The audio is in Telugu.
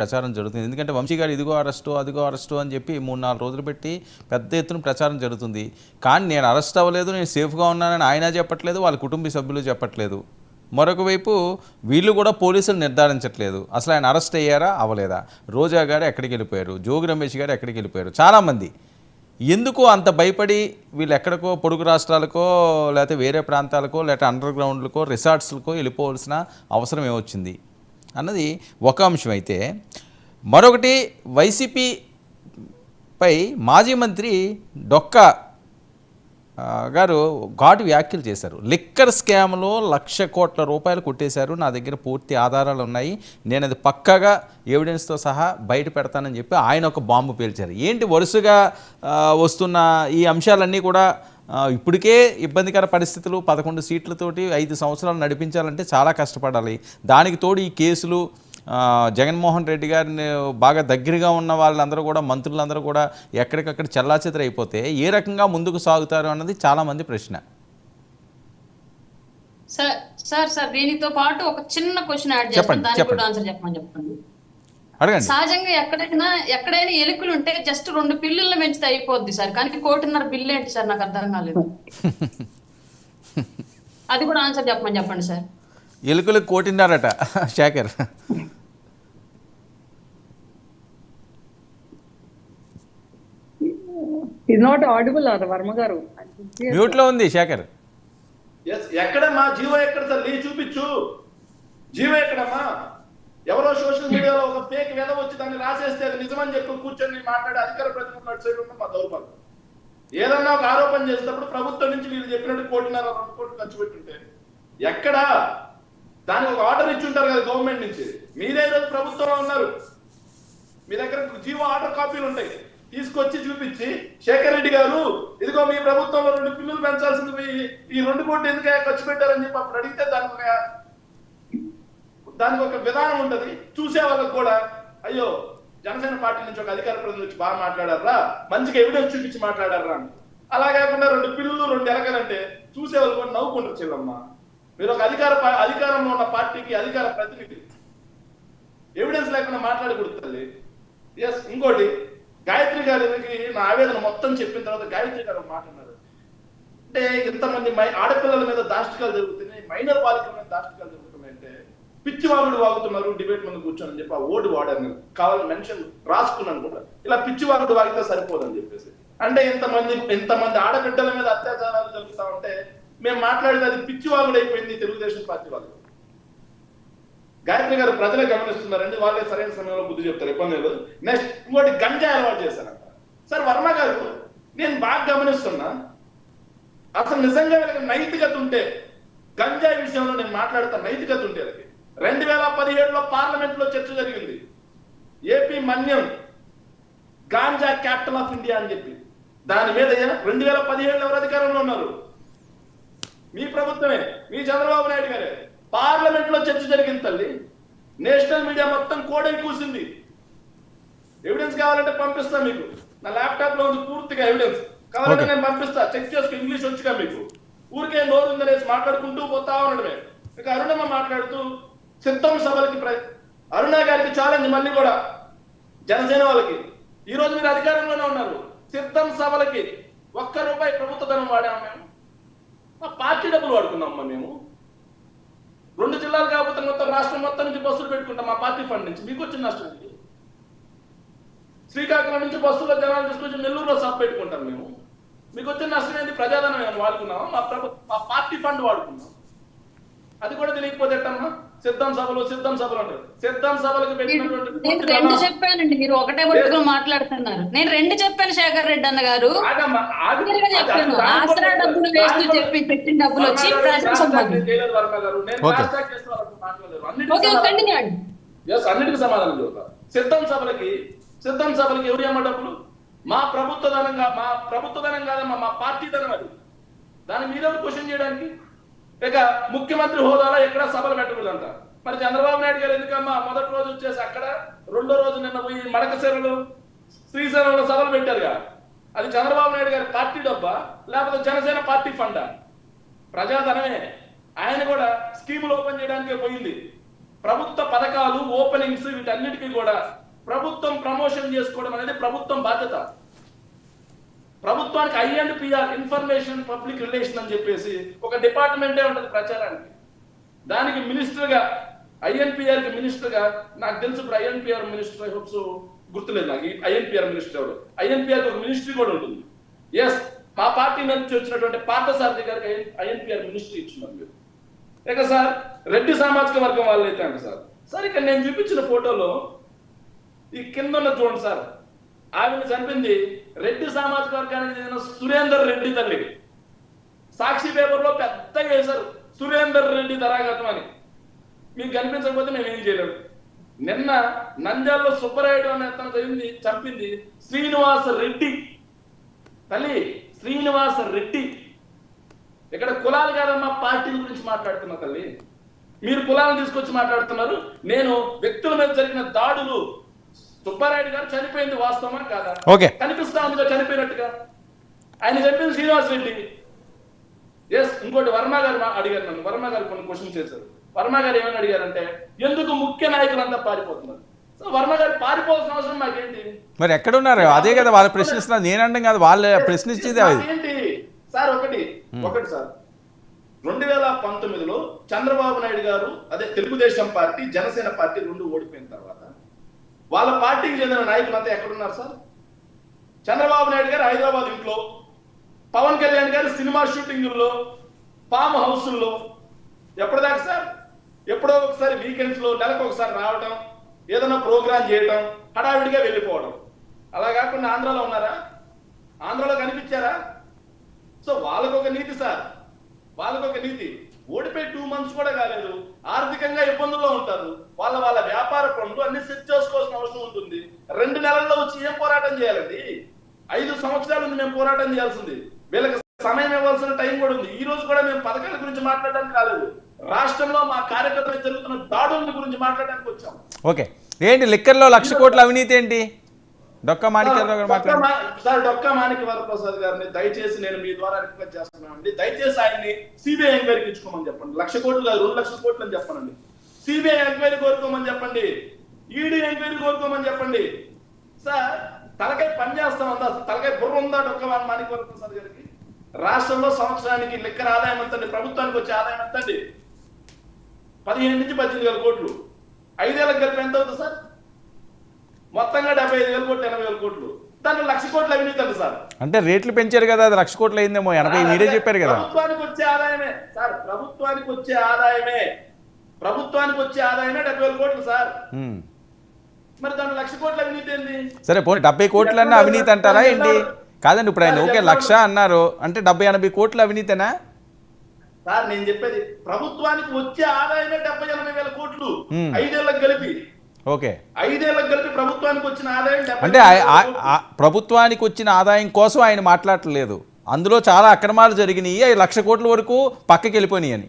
ప్రచారం జరుగుతుంది. ఎందుకంటే వంశీ గారు ఇదిగో అరెస్టు అదిగో అరెస్టు అని చెప్పి 3-4 రోజులు పెట్టి పెద్ద ఎత్తున ప్రచారం జరుగుతుంది. కానీ నేను అరెస్ట్ అవ్వలేదు, నేను సేఫ్గా ఉన్నానని ఆయన చెప్పట్లేదు, వాళ్ళ కుటుంబ సభ్యులు చెప్పట్లేదు. మరొక వైపు వీళ్ళు కూడా పోలీసులు నిర్ధారించట్లేదు అసలు ఆయన అరెస్ట్ అయ్యారా అవ్వలేదా, రోజా గారు ఎక్కడికి వెళ్ళిపోయారు, జోగి రమేష్ గారు ఎక్కడికి వెళ్ళిపోయారు. చాలామంది ఎందుకు అంత భయపడి వీళ్ళు ఎక్కడికో పొరుగు రాష్ట్రాలకో లేకపోతే వేరే ప్రాంతాలకో లేకపోతే అండర్ గ్రౌండ్లకో రిసార్ట్స్లకో వెళ్ళిపోవాల్సిన అవసరం ఏమొచ్చింది అన్నది ఒక అంశం. అయితే మరొకటి వైసీపీపై మాజీ మంత్రి డొక్కా గారు ఘాటు వ్యాఖ్యలు చేశారు. లిక్కర్ స్కామ్లో 1,00,000 కోట్ల రూపాయలు కొట్టేశారు, నా దగ్గర పూర్తి ఆధారాలు ఉన్నాయి, నేను అది పక్కాగా ఎవిడెన్స్తో సహా బయట పెడతానని చెప్పి ఆయన ఒక బాంబు పేల్చారు. ఏంటి వరుసగా వస్తున్న ఈ అంశాలన్నీ కూడా ఇప్పటికే ఇబ్బందికర పరిస్థితులు, 11 సీట్లతోటి 5 సంవత్సరాలు నడిపించాలంటే చాలా కష్టపడాలి. దానికి తోడు ఈ కేసులు, జగన్మోహన్ రెడ్డి గారిని బాగా దగ్గరగా ఉన్న వాళ్ళందరూ కూడా, మంత్రులందరూ కూడా ఎక్కడికక్కడ చెల్లాచెదరు అయిపోతే ఏ రకంగా ముందుకు సాగుతారు అన్నది చాలామంది ప్రశ్న. సార్ దీనితో పాటు ఒక చిన్న క్వశ్చన్ యాడ్ చేస్తాను, దానికి కూడా ఆన్సర్ చెప్పండి. అడగండి. సహజంగా ఎక్కడైనా ఎలుకలు ఉంటే జస్ట్ 2 పిల్లులను పెంచితే అయిపోద్ది సార్, కానీ 1.5 కోటి బిల్లు ఏంటి సార్, నాకు అర్థం కాలేదు. అది కూడా ఆన్సర్ చెప్పండి సార్. ఎలుకలు 1.5 కోటి Shekhar. Is not audible Varma garu, mute లో ఉంది శేఖర్. ఎక్కడమ్మా జీవో, ఎక్కడ సార్ నీ చూపించు, జీవో ఎక్కడమ్మా? ఎవరో సోషల్ మీడియాలో ఒక ఫేక్ వెద వచ్చి దాన్ని రాసేస్తే అది నిజమని చెప్పి కూర్చొని మాట్లాడే అధికార ప్రతినిధులు అటు సైడ్ ఉన్న మా దౌర్భాగ్యం. ఏదన్నా ఒక ఆరోపణ చేసేటప్పుడు ప్రభుత్వం నుంచి వీళ్ళు చెప్పినట్టు 1.5 కోట్లు ఖర్చు పెట్టుంటే ఎక్కడా? దానికి ఒక ఆర్డర్ ఇచ్చి ఉంటారు కదా గవర్నమెంట్ నుంచి. మీరే ఈరోజు ప్రభుత్వంలో ఉన్నారు, మీ దగ్గర జీవో ఆర్డర్ కాపీలు ఉంటాయి, తీసుకొచ్చి చూపించి శేఖర్ రెడ్డి గారు ఇదిగో మీ ప్రభుత్వంలో 2 పిల్లులు పెంచాల్సింది పోయి ఈ 2 కోట్లు ఎందుకు ఖర్చు పెట్టారని చెప్పి అప్పుడు అడిగితే దానికి ఒక విధానం ఉంటది. చూసే వాళ్ళకి కూడా అయ్యో జనసేన పార్టీ నుంచి ఒక అధికార ప్రతినిధి వచ్చి బాగా మాట్లాడారా, మంచిగా ఎవిడెన్స్ చూపించి మాట్లాడారా అని. అలా కాకుండా 2 పిల్లులు 2 ఎలకలంటే చూసే వాళ్ళు కూడా నవ్వుకుంటారు. చెల్లమ్మ, మీరు ఒక అధికారంలో ఉన్న పార్టీకి అధికార ప్రతినిధి, ఎవిడెన్స్ లేకుండా మాట్లాడకూడదు. ఎస్, ఇంకోటి గాయత్రి గారికి నా ఆవేదన మొత్తం చెప్పిన తర్వాత గాయత్రి గారు మాట్లాడారు. అంటే ఇంతమంది ఆడపిల్లల మీద దాష్టికాలు జరుగుతున్నాయి, మైనర్ బాలికల మీద దాష్టికాలు జరుగుతున్నాయి అంటే పిచ్చివాగుడు వాగుతున్నారు డిబేట్ ముందు కూర్చొని చెప్పి ఆ ఓటు వాడాను, కావాలని మెన్షన్ రాసుకున్నాను కూడా. ఇలా పిచ్చివాగుడు వాగితే సరిపోదని చెప్పేసి, అంటే ఇంతమంది ఆడబిడ్డల మీద అత్యాచారాలు జరుగుతా ఉంటే మేము మాట్లాడేది అది పిచ్చివాగుడు అయిపోయింది తెలుగుదేశం పార్టీ వాళ్ళు. గాయత్రి గారు ప్రజలే గమనిస్తున్నారండి, వాళ్ళే సరైన సమయంలో బుద్ధి చెప్తారు, ఇబ్బంది లేదు. నెక్స్ట్ ఇంకోటి గంజాయి అలవాటు చేశారంట. సార్ వర్మ గారు, నేను బాగా గమనిస్తున్నా, అసలు నిజంగా వీళ్ళకి నైతికత ఉంటే, గంజాయి విషయంలో నేను మాట్లాడుతా, నైతికత ఉంటే వాళ్ళకి 2017లో పార్లమెంట్ లో చర్చ జరిగింది. AP Manyam ganja capital of India అని చెప్పి, దాని మీద 2017లో ఎవరు అధికారంలో ఉన్నారు? మీ ప్రభుత్వమే, మీ చంద్రబాబు నాయుడు గారే. పార్లమెంట్ లో చర్చ జరిగింది తల్లి, నేషనల్ మీడియా మొత్తం కోడై కూసింది. ఎవిడెన్స్ కావాలంటే పంపిస్తా మీకు, నా ల్యాప్టాప్ లో ఉంది పూర్తిగా ఎవిడెన్స్, కావాలంటే నేను పంపిస్తా, చెక్ చేసుకో, ఇంగ్లీష్ వచ్చుగా మీకు. ఊరికే నోరు ఉందనేసి మాట్లాడుకుంటూ పోతా ఉండడమే. ఇక అరుణమ్మ మాట్లాడుతూ సిద్ధం సభలకి అరుణ గారికి ఛాలెంజ్, మళ్ళీ కూడా జనసేన వాళ్ళకి, ఈ రోజు మీరు అధికారంలోనే ఉన్నారు, సిద్ధం సభలకి 1 రూపాయి ప్రభుత్వ ధనం వాడాము మేము, మా పార్టీ డబ్బులు వాడుకున్నామమ్మా మేము. 2 జిల్లాలు కాకపోతే మొత్తం రాష్ట్రం మొత్తం నుంచి బస్సులు పెట్టుకుంటాం మా పార్టీ ఫండ్ నుంచి. మీకు వచ్చిన నష్టం ఇది. శ్రీకాకుళం నుంచి బస్సులో జనాలు తీసుకొచ్చి నెల్లూరులో సభ పెట్టుకుంటాం మేము. మీకు వచ్చిన నష్టం ఏంటి? ప్రజాధనం మేము వాడుకున్నాం, మా పార్టీ ఫండ్ వాడుకున్నాం. అది కూడా తెలియకపోతే ఎట్టమ్మా? సిద్ధం సభలు అంటారు. సిద్ధం సభలకు పెట్టినటువంటి నేను 2 చెప్పానండి, మీరు ఒకటే పట్టుకుని మాట్లాడుతున్నారు. నేను 2 చెప్పాను శేఖర్ రెడ్డి అన్న గారు, చెప్పాను. ఆసరా డబ్బులు వేస్ట్ చెప్పి పెట్టిన డబ్బులు వచ్చి ప్రజలకు సంబంధించి అన్నిటికీ సమాధానం చెబుతా. సిద్ధం సభలకి ఎవరి అమ్మ డబ్బులు? మా ప్రభుత్వ ధనం కాదమ్మా, మా పార్టీ ధనం అది. దాని మీద క్వశ్చన్ చేయడానికి ఇక ముఖ్యమంత్రి హోదాలో ఎక్కడ సభలు పెట్టకూడదంట. మరి చంద్రబాబు నాయుడు గారు ఎందుకమ్మా మొదటి రోజు వచ్చేసి అక్కడ, 2వ రోజు నిన్న పోయి మడకశిరలు శ్రీశైలంలో సభలు పెట్టారుగా, అది చంద్రబాబు నాయుడు గారి పార్టీ డబ్బా లేకపోతే జనసేన పార్టీ ఫండా? ప్రజాధనమే. ఆయన కూడా స్కీములు ఓపెన్ చేయడానికే పోయింది. ప్రభుత్వ పథకాలు, ఓపెనింగ్స్ వీటన్నిటికీ కూడా ప్రభుత్వం ప్రమోషన్ చేసుకోవడం అనేది ప్రభుత్వం బాధ్యత. ప్రభుత్వానికి ఐఎండ్పిఆర్, ఇన్ఫర్మేషన్ పబ్లిక్ రిలేషన్ అని చెప్పేసి ఒక డిపార్ట్మెంటే ఉంటుంది ప్రచారానికి. దానికి మినిస్టర్ గా, ఐఎన్పిఆర్ కి మినిస్టర్ గా, నాకు తెలుసు ఇప్పుడు ఐఎన్పిఆర్ మినిస్టర్ హోప్స్ గుర్తులేదు నాకు, ఐఎన్పిఆర్ మినిస్టర్ ఎవరు. ఐఎన్పిఆర్ ఒక మినిస్ట్రీ కూడా ఉంటుంది. ఎస్, మా పార్టీ నుంచి వచ్చినటువంటి పార్థసారథి గారికి ఐఎన్పిఆర్ మినిస్ట్రీ ఇచ్చినారు మీరు. ఇక సార్ రెడ్డి సామాజిక వర్గం వాళ్ళు అయితే అంట సార్ ఇక్కడ నేను చూపించిన ఫోటోలో ఈ కింద ఉన్న చూడండి సార్, ఆమెను చంపింది రెడ్డి సామాజిక వర్గానికి చెందిన సురేందర్ రెడ్డి తల్లి. సాక్షి పేపర్లో పెద్దగా వేశారు సురేందర్ రెడ్డి ధరాగతం అని. మీకు కనిపించకపోతే మేము ఏం చేయలేము. నిన్న నంద్యాలలో సుబ్బరాయుడు అనే అతను చంపింది శ్రీనివాస రెడ్డి తల్లి, శ్రీనివాస రెడ్డి. ఇక్కడ కులాలు కాదమ్మా, పార్టీల గురించి మాట్లాడుతున్నా తల్లి. మీరు కులాలను తీసుకొచ్చి మాట్లాడుతున్నారు. నేను వ్యక్తుల మీద జరిగిన దాడులు, సుబ్బారాయుడు గారు చనిపోయింది వాస్తవమా కాదా? ఓకే, కనిపిస్తా ఉందిగా చనిపోయినట్టుగా. ఆయన చెప్పింది శ్రీనివాస్ రెడ్డి. ఎస్, ఇంకోటి వర్మ గారు అడిగారు నన్ను. వర్మ గారు కొన్ని క్వశ్చన్స్ చేశారు. వర్మ గారు ఏమని అడిగారంటే ఎందుకు ముఖ్య నాయకులంతా పారిపోతున్నారు? సో వర్మ గారు పారిపోవాల్సిన అవసరం మాకేంటి? మరి ఎక్కడున్నారు? అదే కదా వాళ్ళు ప్రశ్నిస్తున్నారు, నేనంటాం కాదు, వాళ్ళు ప్రశ్నించేది అది. ఏంటి సార్, ఒకటి సార్ 2019లో చంద్రబాబు నాయుడు గారు, అదే తెలుగుదేశం పార్టీ, జనసేన పార్టీ రెండు ఓడిపోయిన తర్వాత వాళ్ళ పార్టీకి చెందిన నాయకులంతా ఎక్కడున్నారు సార్? చంద్రబాబు నాయుడు గారు హైదరాబాద్ ఇంట్లో, పవన్ కళ్యాణ్ గారు సినిమా షూటింగుల్లో, ఫామ్ హౌస్ల్లో. ఎప్పటిదాకా సార్? ఎప్పుడో ఒకసారి వీకెండ్స్ లో నెలకు ఒకసారి రావడం, ఏదైనా ప్రోగ్రాం చేయడం, హడావిడిగా వెళ్ళిపోవడం. అలా కాకుండా ఆంధ్రాలో ఉన్నారా? ఆంధ్రాలో కనిపించారా? సో వాళ్ళకొక నీతి సార్, వాళ్ళకొక నీతి. ఓడిపోయి 2 months కూడా కాలేదు, ఆర్థికంగా ఇబ్బందుల్లో ఉంటారు. వాళ్ళ వ్యాపార పనులు అన్ని సెట్ చేసుకోవాల్సిన అవసరం ఉంటుంది. 2 నెలల్లో వచ్చి ఏం పోరాటం చేయాలండి? 5 సంవత్సరాలు ఉంది మేము పోరాటం చేయాల్సింది. వీళ్ళకి సమయం ఇవ్వాల్సిన టైం కూడా ఉంది. ఈ రోజు కూడా మేము పథకాల గురించి మాట్లాడడానికి రాలేదు, రాష్ట్రంలో మా కార్యకర్తలు జరుగుతున్న దాడుల గురించి మాట్లాడడానికి వచ్చాం. ఓకే, ఏంటి లిక్కర్లో 1,00,000 కోట్ల అవినీతి ఏంటి? డొక్కా మాణిక్యరావు గారు మాట్లాడారు సార్. డొక్కా మాణిక్య వరప్రసాద్ గారిని దయచేసి నేను మీ ద్వారా రిక్వెస్ట్ చేస్తున్నానండి, దయచేసి ఆయన్ని సిబిఐ ఎంక్వైరీకి ఇచ్చుకోమని చెప్పండి. 1,00,000 కోట్లు కాదు, 2,00,000 కోట్లు అని చెప్పనండి. సిబిఐ ఎంక్వైరీ కోరుకోమని చెప్పండి, ఈడీ ఎంక్వైరీ కోరుకోమని చెప్పండి. సార్ తలకాయ పని చేస్తామందా? తలకాయ బుర్ర ఉందా డొక్కా మాణిక్య వరప్రసాద్ గారికి? రాష్ట్రంలో సంవత్సరానికి లిక్కర్ ఆదాయం ఎంతండి? ప్రభుత్వానికి వచ్చే ఆదాయం ఎంతండి? 15 నుంచి 18,000 కోట్లు. 5 ఏళ్ళకి కలిపి ఎంత అవుతుంది సార్? మొత్తంగా 75,000 కోట్లు, 80,000 కోట్లు. దాంట్లో 1,00,000 కోట్లు అవినీతి అండి సార్. అంటే రేట్లు పెంచారు కదా, అది 1,00,000 కోట్లు అయిందేమో. 80 మీరే చెప్పారు కదా. ప్రభుత్వానికి వచ్చే ఆదాయమే సార్, ప్రభుత్వానికి వచ్చే ఆదాయమే 70,000 కోట్లు సార్. మరి దాంట్లో 1,00,000 కోట్ల అవినీతి ఏంది? సరే పోనీ 70 కోట్లన్నా అవినీతి అంటారా ఏంటి? కాదండి, ఇప్పుడు ఆయన ఓకే 1,00,000 అన్నారు అంటే 70-80 కోట్ల అవినీతేనా సార్? నేను చెప్పేది ప్రభుత్వానికి వచ్చే ఆదాయమే 70,000-80,000 కోట్లు 5 ఏళ్ళకి కలిపి. ఓకే, 5 ఏళ్ళకి కలిపి ప్రభుత్వానికి వచ్చిన ఆదాయం అంటే ప్రభుత్వానికి వచ్చిన ఆదాయం కోసం ఆయన మాట్లాడలేదు. అందులో చాలా అక్రమాలు జరిగినాయి, 1,00,000 కోట్ల వరకు పక్కకి వెళ్ళిపోయినాయి అని.